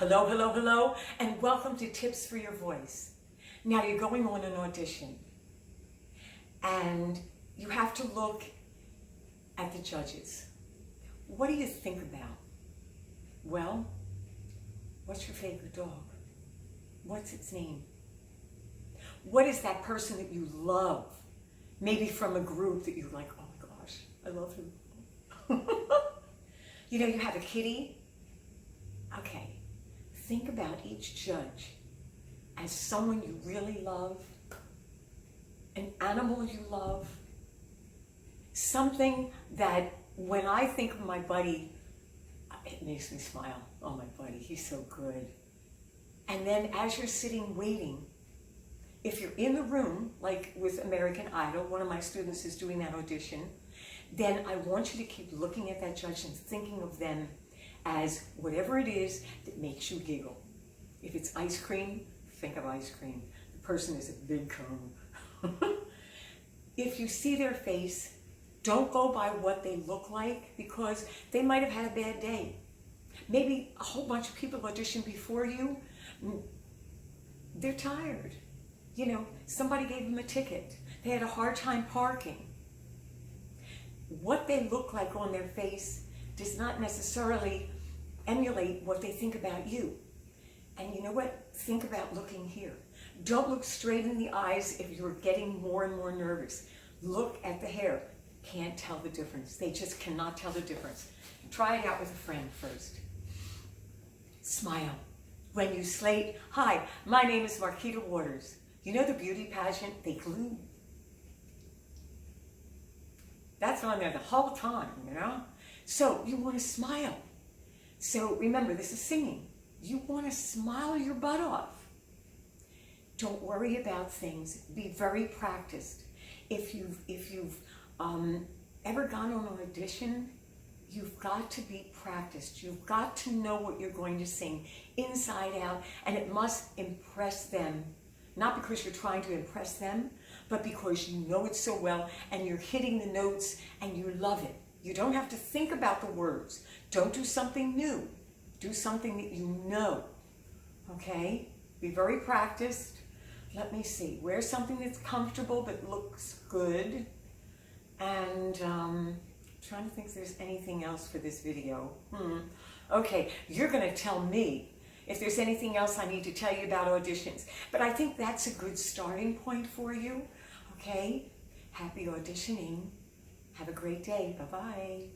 Hello, hello, hello, and welcome to Tips for Your Voice. Now you're going on an audition, and you have to look at the judges. What do you think about? Well, what's your favorite dog? What's its name? What is that person that you love? Maybe from a group that you're like, oh my gosh, I love him. You know, you have a kitty. Okay, think about each judge as someone you really love, an animal you love, something that when I think of my buddy, it makes me smile. Oh, my buddy, he's so good. And then as you're sitting waiting, if you're in the room, like with American Idol, one of my students is doing that audition, then I want you to keep looking at that judge and thinking of them as whatever it is that makes you giggle. If it's ice cream, think of ice cream. The person is a big cone. If you see their face, don't go by what they look like, because they might have had a bad day. Maybe a whole bunch of people auditioned before you. They're tired. You know, somebody gave them a ticket. They had a hard time parking. What they look like on their face does not necessarily emulate what they think about you. And you know what? Think about looking here. Don't look straight in the eyes if you're getting more and more nervous. Look at the hair. Can't tell the difference. They just cannot tell the difference. Try it out with a friend first. Smile. When you slate, hi, my name is Marquita Waters. You know the beauty pageant? They glue. That's on there the whole time, you know? So you want to smile. So remember, this is singing. You want to smile your butt off. Don't worry about things. Be very practiced. If you've ever gone on an audition, you've got to be practiced. You've got to know what you're going to sing inside out, and it must impress them. Not because you're trying to impress them, but because you know it so well and you're hitting the notes and you love it. You don't have to think about the words. Don't do something new. Do something that you know, okay? Be very practiced. Let me see. Wear something that's comfortable but looks good. And trying to think if there's anything else for this video. Okay, you're going to tell me if there's anything else I need to tell you about auditions. But I think that's a good starting point for you, okay? Happy auditioning. Have a great day. Bye-bye.